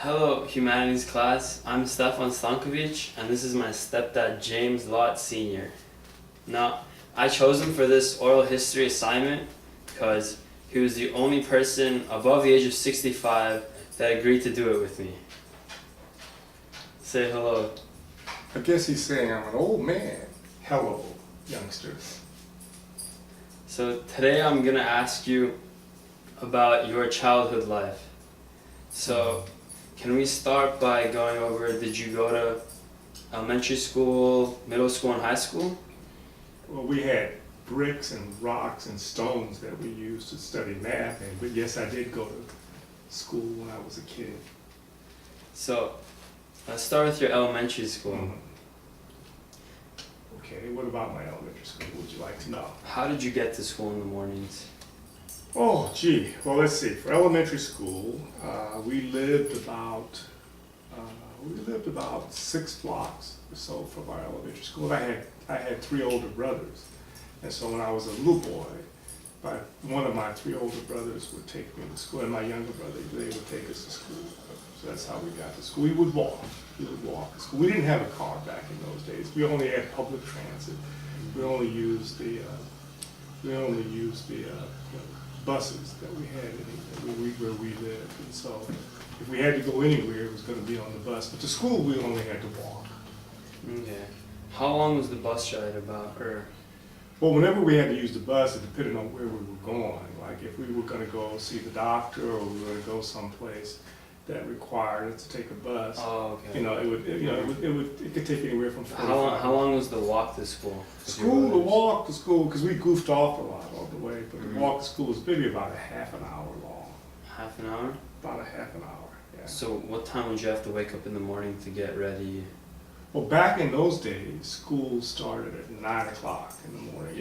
Hello, humanities class. I'm Stefan and this is my stepdad, James Lott Sr. Now, I chose him for this oral history assignment because he was the only person above the age of 65 that agreed to do it with me. Say hello. I guess he's saying I'm an old man. Hello, youngsters. So today I'm gonna ask you about your childhood life. So, can we start by going over, did you go to elementary school, middle school, and high school? Well, we had bricks and rocks and stones that we used to study math in, but yes, I did go to school when I was a kid. So, let's start with your elementary school. Okay, what about my elementary school? What would you like to know? How did you get to school in the mornings? Oh, gee. Well, let's see. For elementary school, we lived about 6 blocks or so from our elementary school. I had 3 older brothers, and so when I was a little boy, one of my 3 older brothers would take me to school, and my younger brother, they would take us to school. So that's how we got to school. We would walk. We would walk to school. We didn't have a car back in those days. We only had public transit. We only used the buses that we had where we lived. And so if we had to go anywhere, it was going to be on the bus. But to school, we only had to walk. Okay. How long was the bus ride about? Well, whenever we had to use the bus, it depended on where we were going. Like if we were going to go see the doctor or we were going to go someplace that required us to take a bus. Oh, okay. It could take anywhere from 45. How long was the walk to school? The walk to school, because we goofed off a lot on the way, but the walk to school was maybe about a half an hour long. Half an hour? About a half an hour, yeah. So what time would you have to wake up in the morning to get ready? Well, back in those days, school started at 9 o'clock in the morning.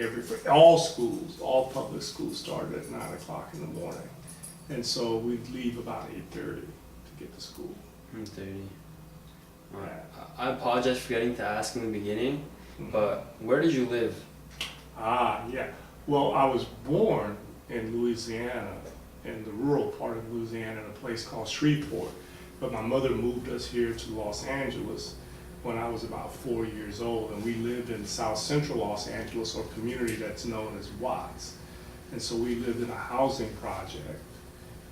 All public schools started at 9 o'clock in the morning. And so we'd leave about 8:30 to get to school. 8:30. Yeah. I apologize for forgetting to ask in the beginning, but where did you live? Yeah. Well, I was born in Louisiana, in the rural part of Louisiana, in a place called Shreveport. But my mother moved us here to Los Angeles when I was about 4 years old, and we lived in South Central Los Angeles, or community that's known as Watts. And so we lived in a housing project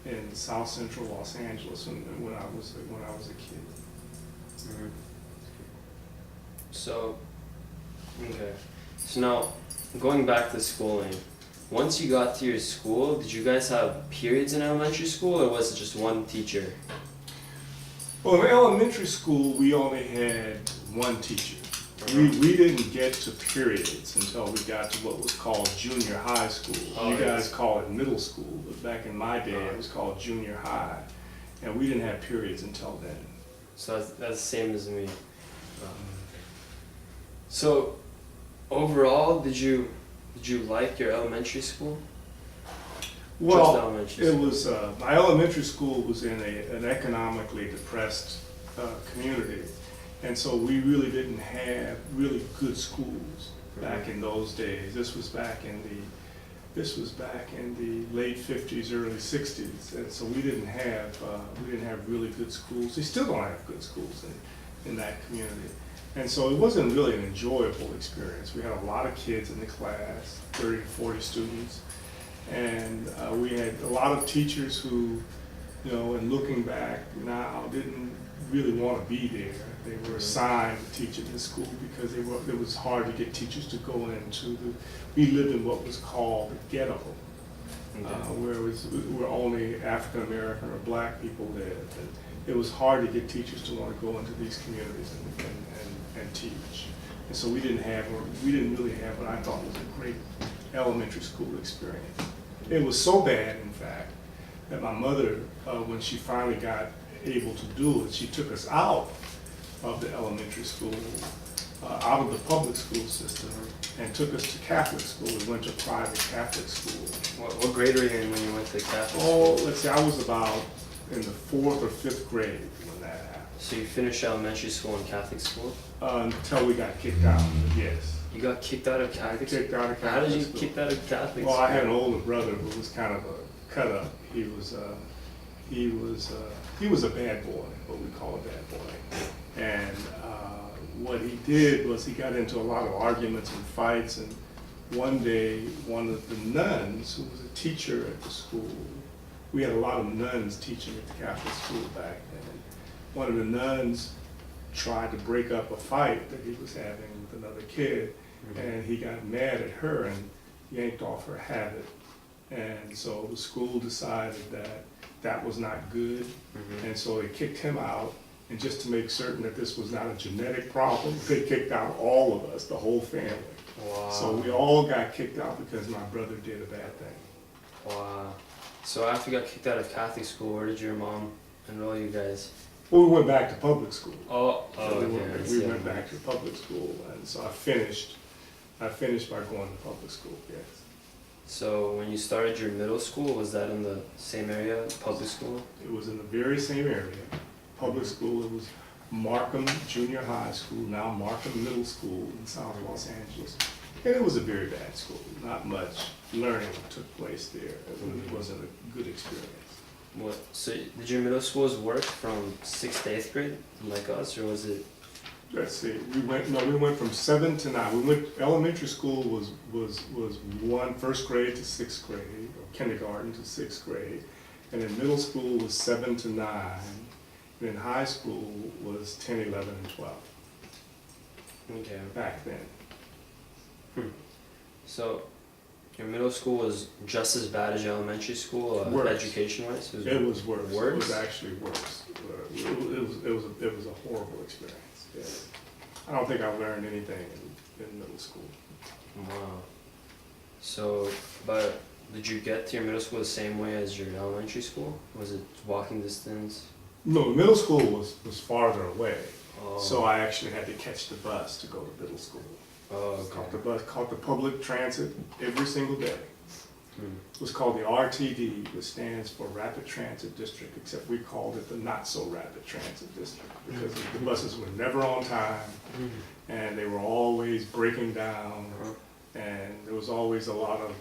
in South Central Los Angeles when I was a kid. Mm-hmm. So now, going back to schooling, once you got to your school, did you guys have periods in elementary school, or was it just one teacher? Well, in elementary school, we only had one teacher. We didn't get to periods until we got to what was called junior high school. You guys call it middle school, but back in my day, it was called junior high. And we didn't have periods until then. So that's the same as me. So, overall, did you like your elementary school? Well, just elementary school. It was my elementary school was in an economically depressed community, and so we really didn't have really good schools back in those days. This was back in the late 50s, early 60s, and so we didn't have really good schools. They still don't have good schools in that community. And so it wasn't really an enjoyable experience. We had a lot of kids in the class, 30 to 40 students. And we had a lot of teachers who, and looking back now, didn't really want to be there. They were assigned to teach at this school because it was hard to get teachers to go into we lived in what was called the ghetto, where only African American or black people lived. And it was hard to get teachers to want to go into these communities and teach. And so we didn't really have what I thought was a great elementary school experience. It was so bad, in fact, that my mother, when she finally got able to do it, she took us out of the elementary school, out of the public school system, and took us to Catholic school. We went to private Catholic school. What grade were you in when you went to Catholic school? Oh, let's see, I was about in the 4th or 5th grade when that happened. So you finished elementary school in Catholic school? Until we got kicked out, yes. You got kicked out of Catholic school? Kicked out of Catholic How did you school. get kicked out of Catholic Well, school? I had an older brother who was kind of a cut up. He was he was a bad boy, what we call a bad boy. And what he did was he got into a lot of arguments and fights. And one day, one of the nuns, who was a teacher at the school, we had a lot of nuns teaching at the Catholic school back then. One of the nuns tried to break up a fight that he was having with another kid, and he got mad at her and yanked off her habit. And so the school decided that that was not good, and so they kicked him out. And just to make certain that this was not a genetic problem, they kicked out all of us, the whole family. Wow. So we all got kicked out because my brother did a bad thing. Wow. So after you got kicked out of Catholic school, where did your mom enroll you guys? Well, we went back to public school. Okay. We went back to public school, and so I finished by going to public school, yes. So when you started your middle school, was that in the same area, public school? It was in the very same area, public school. It was Markham Junior High School, now Markham Middle School in South Los Angeles. And it was a very bad school. Not much learning took place there. It wasn't a good experience. What? So did your middle schools work from 6th to 8th grade, like us, or was it? Let's see. We went from 7 to 9. Elementary school was first grade to 6th grade, or kindergarten to 6th grade, and then middle school was 7 to 9, and then high school was 10, 11, and 12. Okay. Back then. So your middle school was just as bad as your elementary school, education-wise? It was worse. Worse? It was actually worse. It was a horrible experience. Yeah. I don't think I learned anything in middle school. Wow. So, but did you get to your middle school the same way as your elementary school? Was it walking distance? No, middle school was farther away. Oh. So I actually had to catch the bus to go to middle school. Oh, okay. Caught the public transit every single day. It was called the RTD, which stands for Rapid Transit District, except we called it the Not So Rapid Transit District because the buses were never on time, and they were always breaking down, and there was always a lot of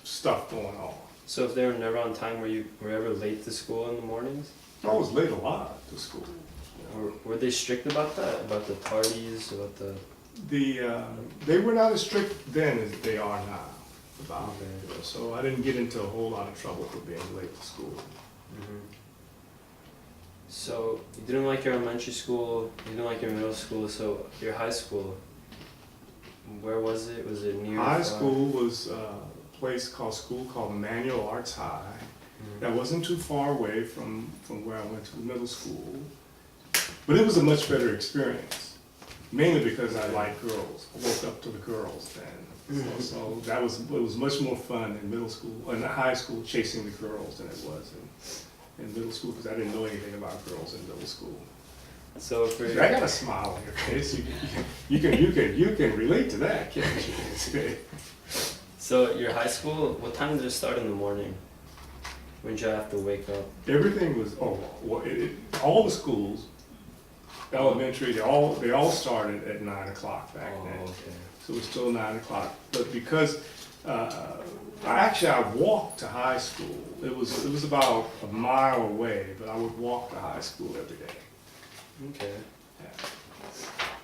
stuff going on. So if they were never on time, were you ever late to school in the mornings? I was late a lot to school. Or were they strict about that? About the tardies? About the... They were not as strict then as they are now about Okay. it. You know, so I didn't get into a whole lot of trouble for being late to school. So you didn't like your elementary school, you didn't like your middle school, so your high school, where was it? Was it near? High school was a school called Manual Arts High. That wasn't too far away from where I went to the middle school. But it was a much better experience, mainly because I liked girls. I woke up to the girls then. So it was much more fun in middle school, in high school, chasing the girls than it was in middle school, because I didn't know anything about girls in middle school. So for I got a smile on your face. You can relate to that, can't you? So your high school, what time did it start in the morning? When did you have to wake up? Everything was all the schools, elementary, they all started at 9 o'clock back then. Okay. So it was still 9 o'clock. But because I walked to high school. It was about a mile away, but I would walk to high school every day. Okay. Yeah.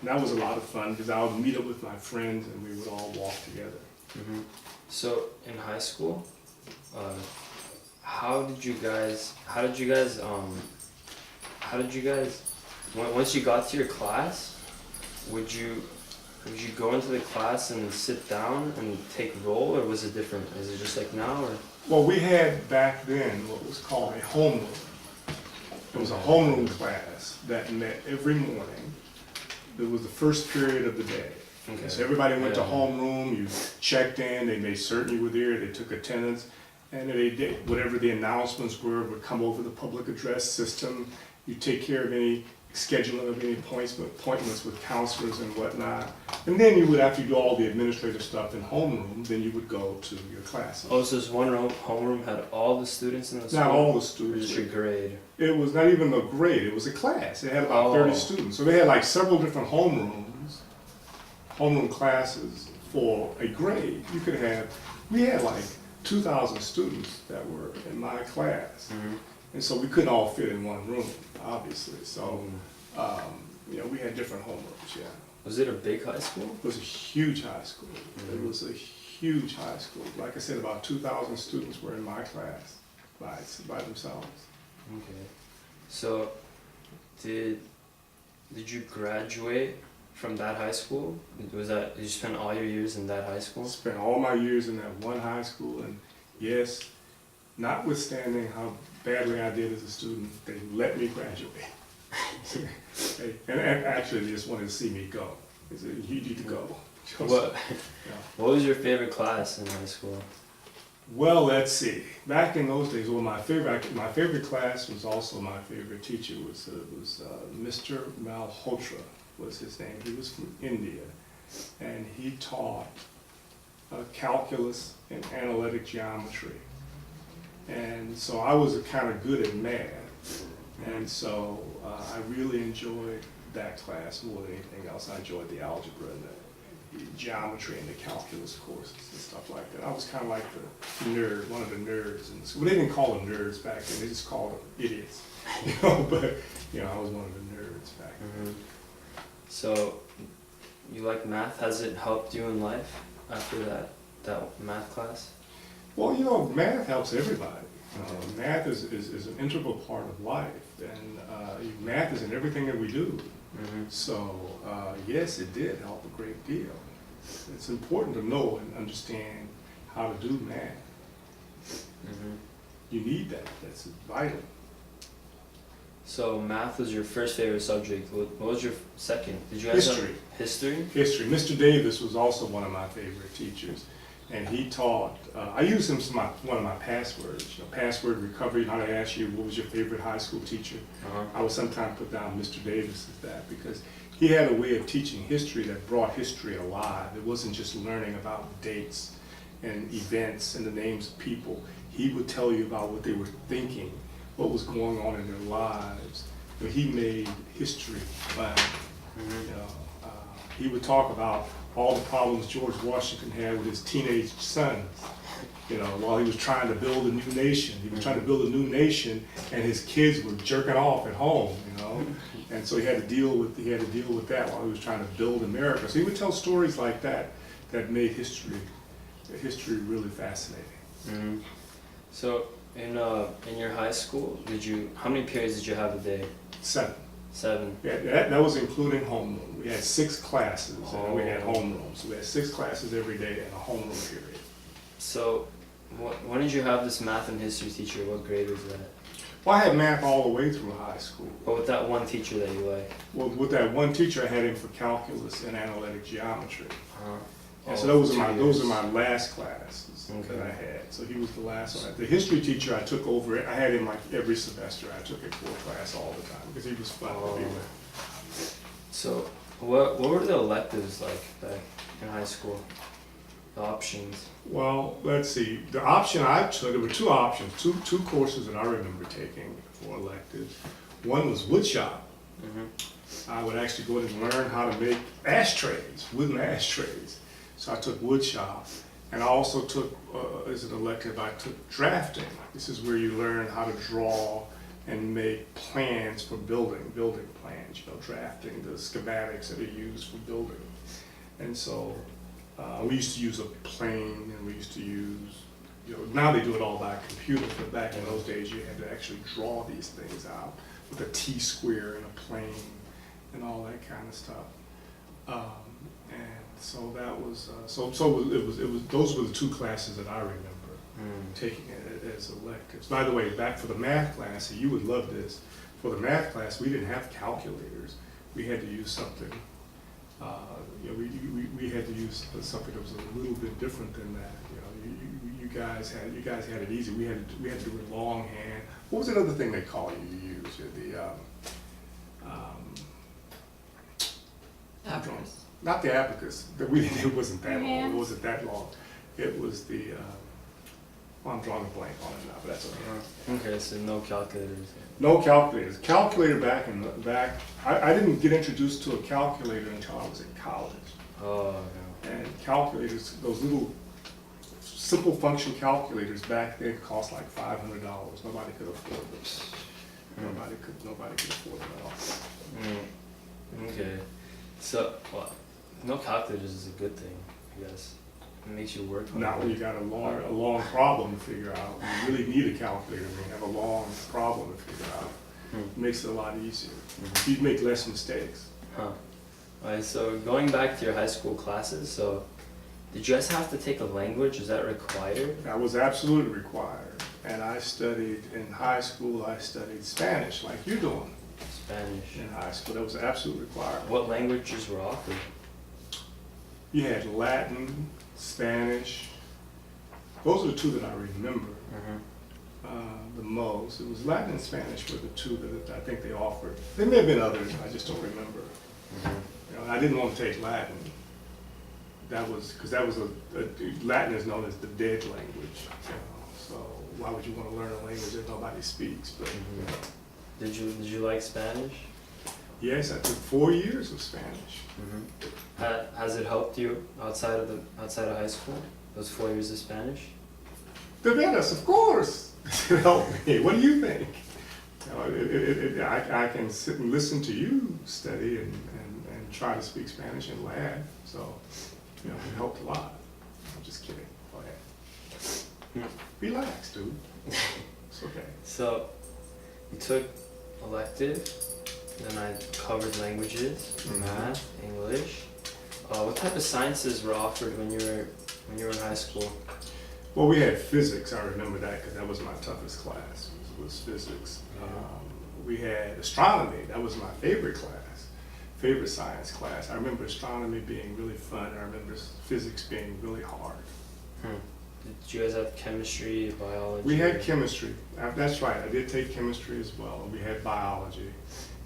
And that was a lot of fun because I would meet up with my friends and we would all walk together. So in high school, once you got to your class, would you go into the class and sit down and take roll, or was it different? Is it just like now, or? Well, we had back then what was called a homeroom. It was a homeroom class that met every morning. It was the first period of the day. Okay. So everybody went to homeroom, you checked in, they made certain you were there, they took attendance, and they did whatever the announcements would come over the public address system. You take care of any scheduling of any appointments with counselors and whatnot. And then you would, after you do all the administrative stuff in homeroom, then you would go to your classes. Oh, so this one homeroom had all the students in the school? Not all the Or students. just your grade? It was not even a grade, it was a class. It had about 30 students. So they had like several different homeroom classes for a grade. You could have, we had like 2,000 students that were in my class. And so we couldn't all fit in one room, obviously. So, we had different homerooms, yeah. Was it a big high school? It was a huge high school. It was a huge high school. Like I said, about 2,000 students were in my class by themselves. Okay. So, did you graduate from that high school? Did you spend all your years in that high school? Spent all my years in that one high school, and yes, notwithstanding how badly I did as a student, they let me graduate. and actually, they just wanted to see me go. They said, "You need to go." What was your favorite class in high school? Well, let's see. Back in those days, well, my favorite class was also my favorite teacher. Was Mr. Malhotra was his name. He was from India, and he taught calculus and analytic geometry. And so I was kind of good at math, and so I really enjoyed that class more than anything else. I enjoyed the algebra and the geometry and the calculus courses and stuff like that. I was kind of like the nerd, one of the nerds in school. They didn't call them nerds back then; they just called them idiots. But I was one of the nerds back then. So, you like math? Has it helped you in life after that math class? Well, math helps everybody. Math is an integral part of life, and math is in everything that we do. So, yes, it did help a great deal. It's important to know and understand how to do math. You need that. That's vital. So, math was your first favorite subject. What was your second? Did you History. History? History. Mr. Davis was also one of my favorite teachers. And he taught, I used him as one of my passwords, password recovery, how to ask you what was your favorite high school teacher. I would sometimes put down Mr. Davis as that because he had a way of teaching history that brought history alive. It wasn't just learning about dates and events and the names of people. He would tell you about what they were thinking, what was going on in their lives. He made history fun. He would talk about all the problems George Washington had with his teenage sons, while he was trying to build a new nation. He was trying to build a new nation, and his kids were jerking off at home, and so he had to deal with that while he was trying to build America. So he would tell stories like that made history really fascinating. So in your high school, how many periods did you have a day? 7. 7. Yeah, that was including homeroom. We had 6 classes, and we had homeroom. So we had 6 classes every day and a homeroom period. So, when did you have this math and history teacher? What grade was that? Well, I had math all the way through high school. But with that one teacher that you liked? Well, with that one teacher, I had him for calculus and analytic geometry. And so those are my last classes that I had. So he was the last one. The history teacher I took over. I had him like every semester. I took it for a class all the time because he was fun to be with. So what were the electives like back in high school? The options? Well, let's see. The option I took, there were 2 options, two courses that I remember taking for electives. One was woodshop. I would actually go and learn how to make ashtrays, wooden ashtrays. So I took woodshop, and I also took, as an elective, I took drafting. This is where you learn how to draw and make plans for building plans, drafting the schematics that are used for building. And so we used to use a plane, and we used to use, now they do it all by computer, but back in those days you had to actually draw these things out with a T-square and a plane and all that kind of stuff. And so that was those were the 2 classes that I remember taking it as electives. By the way, back for the math class, you would love this. For the math class, we didn't have calculators. We had to use something. We had to use something that was a little bit different than that. You guys had it easy. We had to do it longhand. What was that other thing they call you use? Abacus. Not the abacus. It wasn't that long. It wasn't that long. It was the. I'm drawing a blank on it now, but that's okay. Okay, so no calculators. No calculators. Calculator back. I didn't get introduced to a calculator until I was in college. Oh, And calculators, those little simple function calculators back then cost like $500. Nobody could afford them. Nobody could afford them at all. Okay. So, well, no calculators is a good thing, I guess. It makes you work harder. Now when you got a long problem to figure out, you really need a calculator when you have a long problem to figure out. It makes it a lot easier. You'd make less mistakes. Huh. Alright, so going back to your high school classes, so did you guys have to take a language? Is that required? That was absolutely required. And I studied, in high school, I studied Spanish, like you're doing Spanish. in high school. That was absolutely required. What languages were offered? You had Latin, Spanish. Those are the two that I remember the most. It was Latin and Spanish were the two that I think they offered. There may have been others, I just don't remember. You know, I didn't want to take Latin. That was, because that was Latin is known as the dead language. You know, so why would you want to learn a language that nobody speaks? But you know. Did you like Spanish? Yes, I took 4 years of Spanish. Has it helped you outside of high school? Those 4 years of Spanish? De veras, of course. It helped me. What do you think? You know, I can sit and listen to you study and try to speak Spanish and laugh. So, you know, it helped a lot. I'm just kidding. Go ahead. Relax, dude. It's okay. So, you took elective, then I covered languages, math, English. What type of sciences were offered when you were in high school? Well, we had physics. I remember that because that was my toughest class. Was physics. We had astronomy. That was my favorite class, favorite science class. I remember astronomy being really fun. I remember physics being really hard. Did you guys have chemistry, biology? We had chemistry. That's right. I did take chemistry as well. We had biology.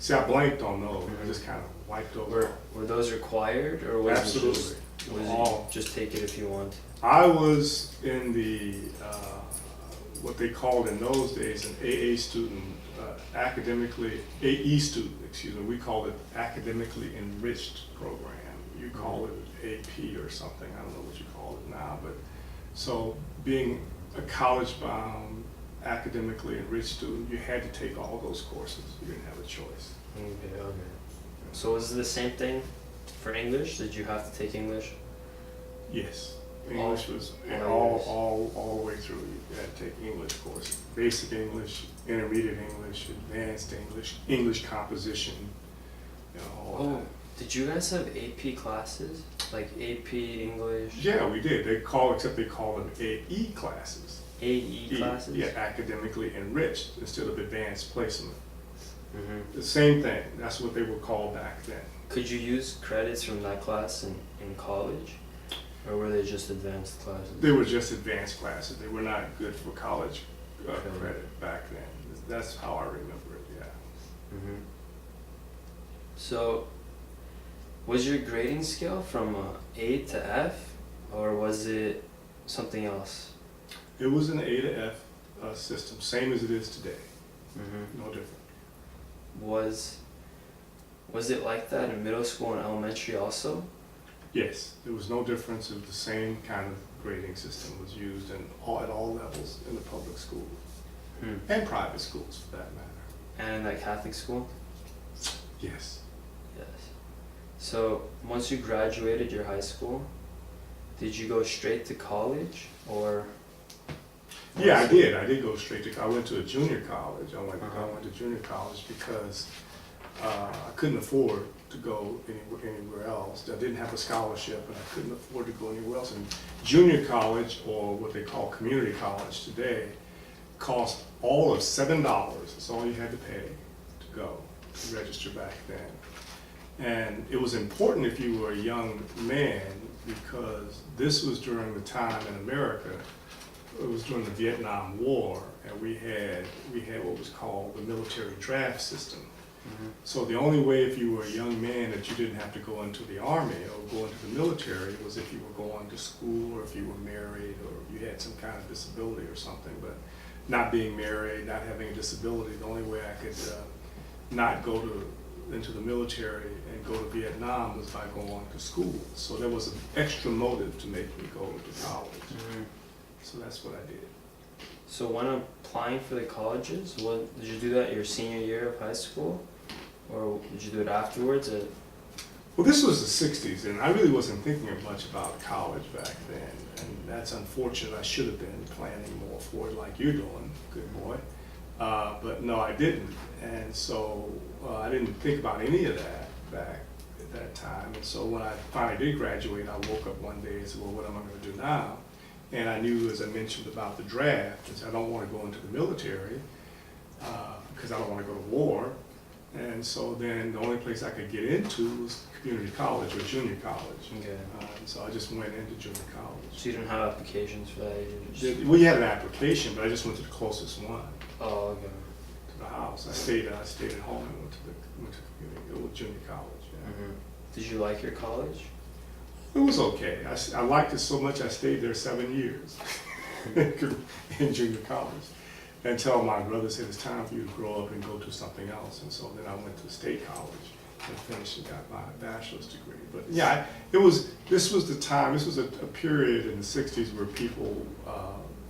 See, I blanked on those. I just kind of wiped over. Were those required, or was Absolutely. it just take it if you want? I was in the what they called in those days an AA student, academically AE student. Excuse me. We called it academically enriched program. You call it AP or something. I don't know what you call it now, but so being a college-bound, academically enriched student, you had to take all those courses. You didn't have a choice. Okay. So was it the same thing for English? Did you have to take English? Yes. English was all the way through. You had to take English courses. Basic English, intermediate English, advanced English, English composition, you know, all that. Did you guys have AP classes? Like AP English? Yeah, we did. Except they call them AE classes. AE classes? Yeah, academically enriched instead of advanced placement. The same thing. That's what they were called back then. Could you use credits from that class in college? Or were they just advanced classes? They were just advanced classes. They were not good for college credit back then. That's how I remember it, yeah. So, was your grading scale from A to F, or was it something else? It was an A to F system, same as it is today. No different. Was it like that in middle school and elementary also? Yes, there was no difference. It was the same kind of grading system was used at all levels in the public schools and private schools for that matter. And in that Catholic school? Yes. Yes. So once you graduated your high school, did you go straight to college or? Yeah, I did. I did go straight to. I went to a junior college. I went to junior college because I couldn't afford to go anywhere else. I didn't have a scholarship, and I couldn't afford to go anywhere else. And junior college, or what they call community college today, cost all of $7. That's all you had to pay to go to register back then. And it was important if you were a young man because this was during the time in America. It was during the Vietnam War, and we had what was called the military draft system. So the only way if you were a young man that you didn't have to go into the army or go into the military was if you were going to school or if you were married or you had some kind of disability or something. But not being married, not having a disability, the only way I could not go into the military and go to Vietnam was by going to school. So there was an extra motive to make me go to college. So that's what I did. So when applying for the colleges, what did you do that your senior year of high school, or did you do it afterwards? Well, this was the 60s, and I really wasn't thinking much about college back then, and that's unfortunate. I should have been planning more for it like you're doing, good boy. But no, I didn't, and so I didn't think about any of that back at that time. And so when I finally did graduate, I woke up one day and said, well, what am I going to do now? And I knew, as I mentioned, about the draft, and I don't want to go into the military because I don't want to go to war. And so then the only place I could get into was community college or junior college. Okay. So I just went into junior college. So you didn't have applications for that? We had an application, but I just went to the closest one. Oh, okay. To the house. I stayed at home and went to community, junior college. Yeah. Mm-hmm. Did you like your college? It was okay. I liked it so much I stayed there 7 years in junior college, until my brother said it's time for you to grow up and go do something else. And so then I went to state college and finished and got my bachelor's degree. But yeah, this was the time, this was a period in the 60s where people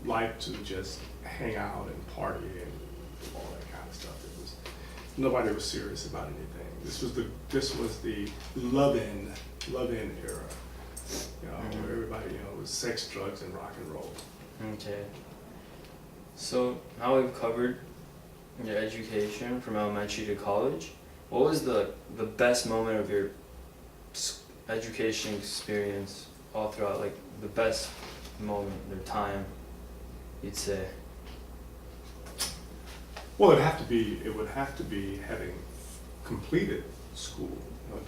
liked to just hang out and party and all that kind of stuff. Nobody was serious about anything. This was the love-in era. You know, Mm-hmm. where everybody, was sex, drugs, and rock and roll. Okay. So now we've covered your education from elementary to college. What was the best moment of your education experience all throughout, like the best moment or time, you'd say? Well, it would have to be having completed school,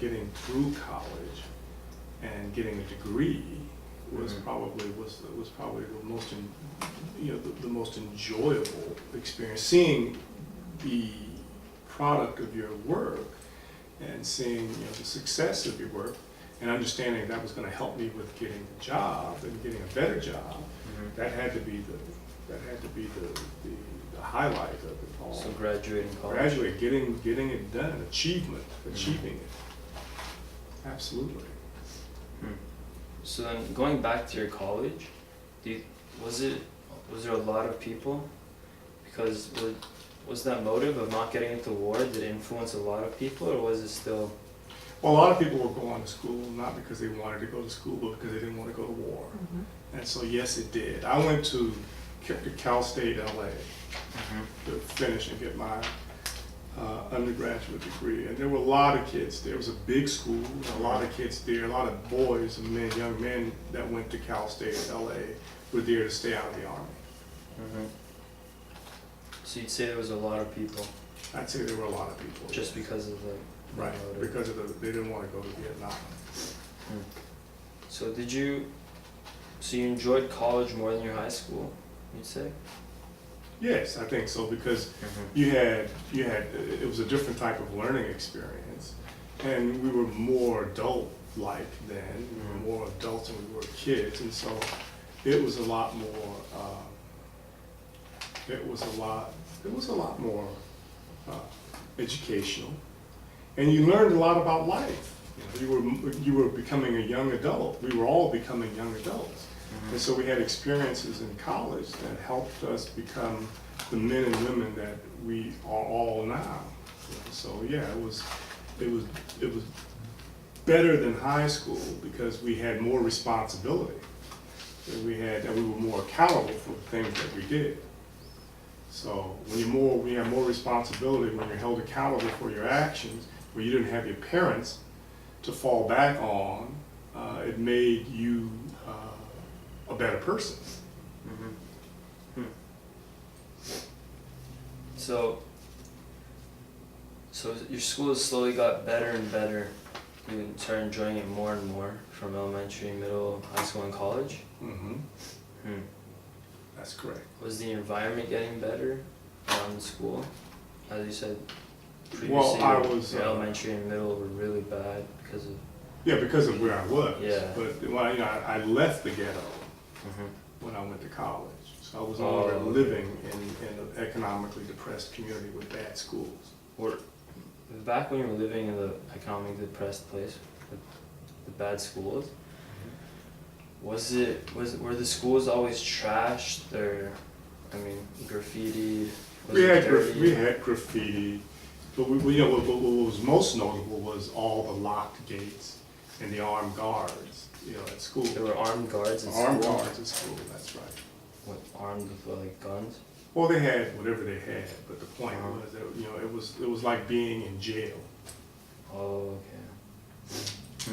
getting through college and getting a degree was Mhm. probably the most the most enjoyable experience. Seeing the product of your work and seeing the success of your work and understanding that was going to help me with getting a job and getting a better job. Mm-hmm. That had to be the highlight of it all. So graduating college. Graduate, getting it done, achieving it. Absolutely. So then, going back to your college, was there a lot of people? Because was that motive of not getting into war, did it influence a lot of people, or was it still? Well, a lot of people were going to school not because they wanted to go to school, but because they didn't want to go to war. Mm-hmm. And so yes, it did. I went to Cal State, LA, to finish and get my undergraduate degree, and there were a lot of kids there. It was a big school, a lot of kids there, a lot of boys and men, young men that went to Cal State, LA, were there to stay out of the Army. Mm-hmm. So you'd say there was a lot of people? I'd say there were a lot of people. Just because of the right, motive. because of they didn't want to go to Vietnam. So you enjoyed college more than your high school, you'd say? Yes, I think so, because you had it was a different type of learning experience, and we were more adult-like then. We were more adults than we were kids, and so it was a lot more. It was a lot more educational, and you learned a lot about life. You were becoming a young adult. We were all becoming young adults. And so we had experiences in college that helped us become the men and women that we are all now. So yeah, it was better than high school because we had more responsibility. And we were more accountable for the things that we did. So when you have more responsibility, when you're held accountable for your actions, where you didn't have your parents to fall back on, it made you a better person. So your school slowly got better and better. You started enjoying it more and more from elementary, middle, high school, and college? That's correct. Was the environment getting better around the school? As you said previously, your elementary and middle were really bad because of... Yeah, because of where I was. Yeah. But I left the ghetto when I went to college. So I was no longer living in an economically depressed community with bad schools. Back when you were living in the economically depressed place with the bad schools, were the schools always trashed or, I mean, graffiti? Was We it had dirty? we had graffiti, but we what was most notable was all the locked gates and the armed guards, at school. There were armed guards at Armed school? guards at school, that's right. What, armed with like guns? Well, they had whatever they had, but the point Uh-huh. was that, it was like being in jail. Oh, okay.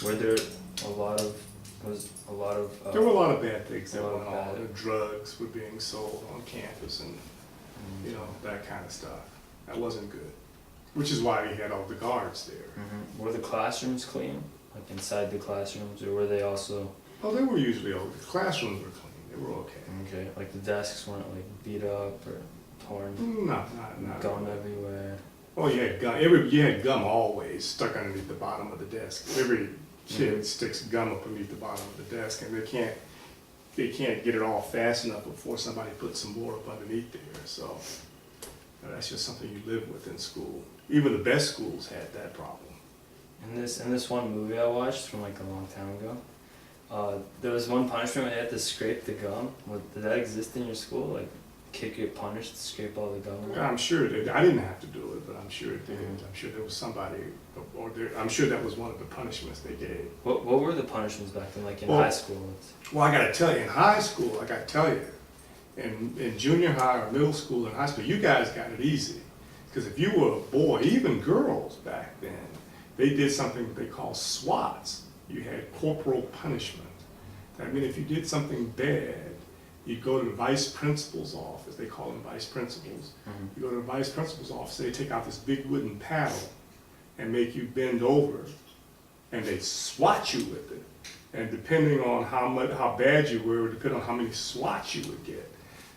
Were there a lot of, There were a lot of bad things that a lot went of on. bad- The drugs were being sold on campus and, that kind of stuff. That wasn't good. Which is why we had all the guards there. Were the classrooms clean? Like inside the classrooms, or were they also, Oh, they were usually okay. The classrooms were clean. They were okay. okay, like the desks weren't like beat up or torn, Not gum everywhere? Oh, you had gum. You had gum always stuck underneath the bottom of the desk. Every kid sticks gum up underneath the bottom of the desk, and they can't get it all fast enough before somebody puts some more up underneath there. So that's just something you live with in school. Even the best schools had that problem. In this one movie I watched from like a long time ago, there was one punishment where they had to scrape the gum. Did that exist in your school? Like, kick get punished to scrape all the gum off? I'm sure it did. I didn't have to do it, but I'm sure it did. I'm sure there was somebody, I'm sure that was one of the punishments they gave. What were the punishments back then, like in Well- high school? Well, I gotta tell you, in high school, in junior high or middle school and high school, you guys got it easy. Because if you were a boy, even girls back then, they did something that they call SWATs. You had corporal punishment. That means if you did something bad, you'd go to the vice principal's office. They call them vice principals. You go to the vice principal's office, they take out this big wooden paddle and make you bend over, and they swat you with it. And depending on how bad you were, it would depend on how many swats you would get.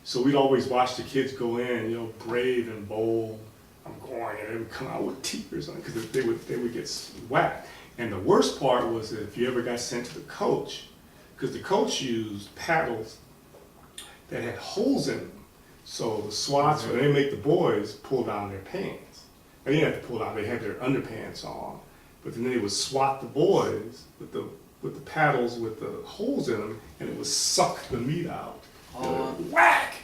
So we'd always watch the kids go in, brave and bold. I'm going, and they would come out with tears on it because they would get whacked. And the worst part was that if you ever got sent to the coach, because the coach used paddles that had holes in them. So the SWATs, when they make the boys pull down their pants. They didn't have to pull down, they had their underpants on. But then they would swat the boys with the paddles with the holes in them, and it would suck the meat out. Whack!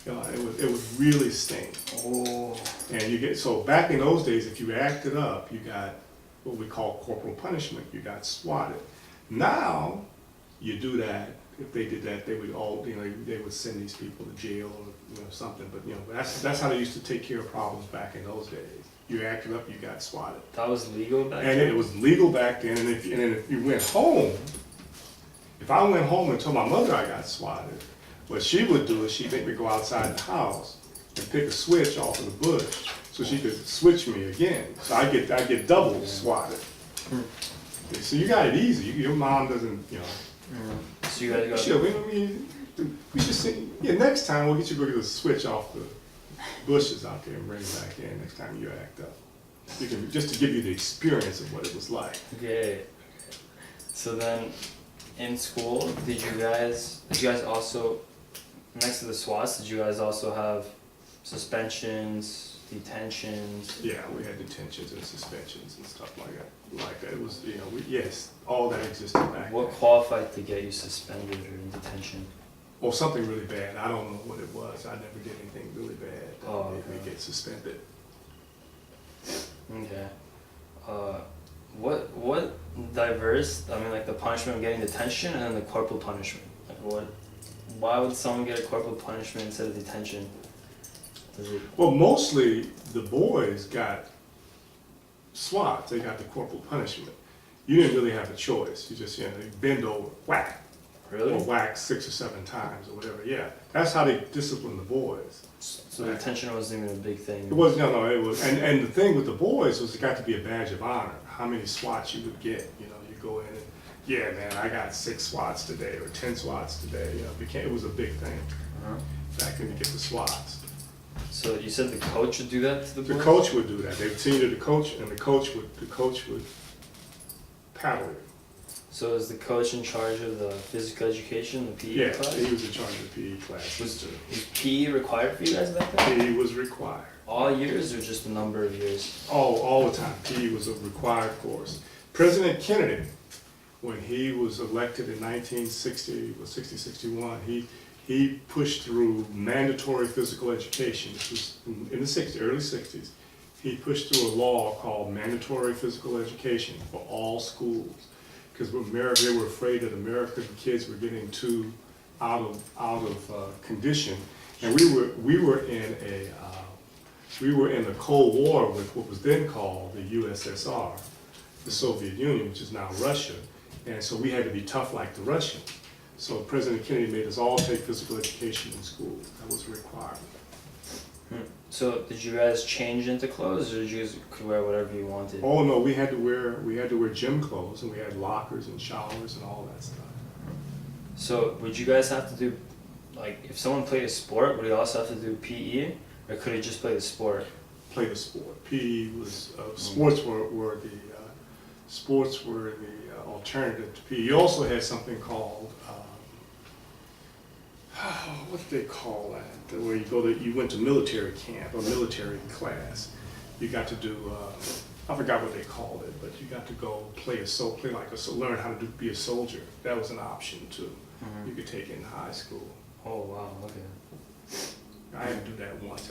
It would really sting. Oh. And so back in those days, if you acted up, you got what we call corporal punishment. You got swatted. Now, you do that. If they did that, they would they would send these people to jail or something. But that's how they used to take care of problems back in those days. You acted up, you got swatted. That was legal back And then? it was legal back then. And then if you went home, if I went home and told my mother I got swatted, what she would do is she'd make me go outside the house and pick a switch off of the bush so she could switch me again. So I get double swatted. So you got it easy. Your mom doesn't, So you guys got... Sure, we should see. Yeah, next time we'll get you to go get a switch off the bushes out there and bring it back in next time you act up. Just to give you the experience of what it was like. Okay. So then, in school, did you guys also, next to the SWATs, did you guys also have suspensions, detentions? Yeah, we had detentions and suspensions and stuff like that. It was, yes, all that existed back What then. qualified to get you suspended or in detention? Or something really bad. I don't know what it was. I never did anything really bad that made me get suspended. Okay. What diverse? I mean, like the punishment of getting detention and then the corporal punishment. Like why would someone get a corporal punishment instead of detention? Well, mostly the boys got SWAT. They got the corporal punishment. You didn't really have a choice. You just, you bend over, whack. Really? Or whack 6 or 7 times or whatever. Yeah, that's how they discipline the boys. So detention wasn't even a big thing. It was no, it was, and the thing with the boys was it got to be a badge of honor. How many SWATs you would get? You go in and, yeah, man, I got 6 SWATs today or 10 SWATs today. It was a big thing back then to get the SWATs. So you said the coach would do that to the boys? The coach would do that. They'd send you to the coach, and the coach would paddle you. So is the coach in charge of the physical education, the PE class? Yeah, he was in charge of the PE class. Was PE required for you guys back then? PE was required. All years or just a number of years? All the time. PE was a required course. President Kennedy when he was elected in 1960, or 60, 61, he pushed through mandatory physical education. This was in the 60s, early 60s. He pushed through a law called mandatory physical education for all schools. Because they were afraid that American kids were getting too out of condition. And we were in the Cold War with what was then called the USSR, the Soviet Union, which is now Russia. And so we had to be tough like the Russians. So President Kennedy made us all take physical education in school. That was a requirement. So did you guys change into clothes, or did you guys could wear whatever you wanted? Oh no, we had to wear gym clothes, and we had lockers and showers and all that stuff. So would you guys have to do, like, if someone played a sport, would he also have to do PE, or could he just play the sport? Play the sport. PE was sports were the alternative to PE. You also had something called what did they call that? Where you went to military camp or military class. You got to do I forgot what they called it, but you got to go learn how to be a soldier. That was an option too. Mm-hmm. You could take it in high school. Oh wow, okay. I had to do that once.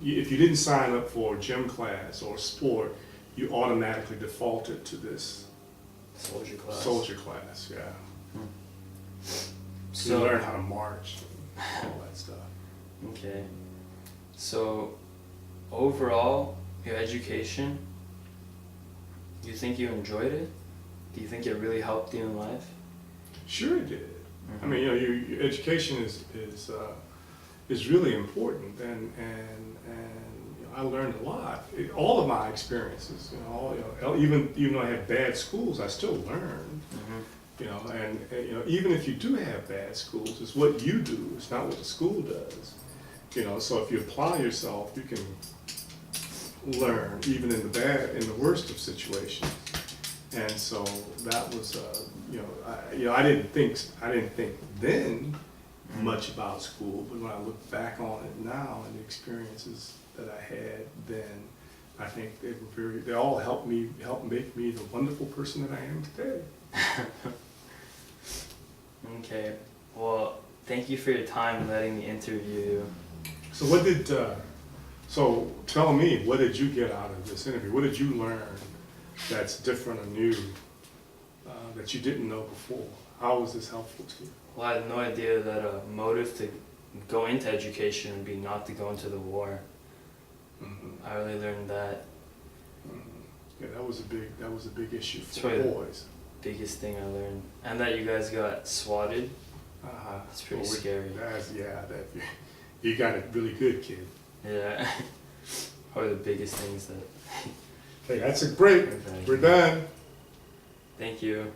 If you didn't sign up for a gym class or sport, you automatically defaulted to this Soldier class. Soldier class, yeah. So you learn how to march and all that stuff. Okay. So overall, your education, do you think you enjoyed it? Do you think it really helped you in life? Sure it did. Mm-hmm. I mean, your education is really important, and I learned a lot. All of my experiences, even though I had bad schools, I still learned. Mm-hmm. And even if you do have bad schools, it's what you do. It's not what the school does. So if you apply yourself, you can learn even in the worst of situations. And so that was, I didn't think then much about school, but when I look back on it now and the experiences that I had then, I think they all helped make me the wonderful person that I am today. Okay. Well, thank you for your time and letting me interview you. So so tell me, what did you get out of this interview? What did you learn that's different or new that you didn't know before? How was this helpful to you? Well, I had no idea that a motive to go into education would be not to go into the war. Mm-hmm. I really learned that. Mm-hmm. Yeah, that was a big issue It's for probably boys. Biggest thing I learned. And that you guys got swatted. Uh-huh. It's pretty scary. You got it really good, kid. Yeah. Probably the biggest things that... Okay, that's a break. Okay. We're done. Thank you.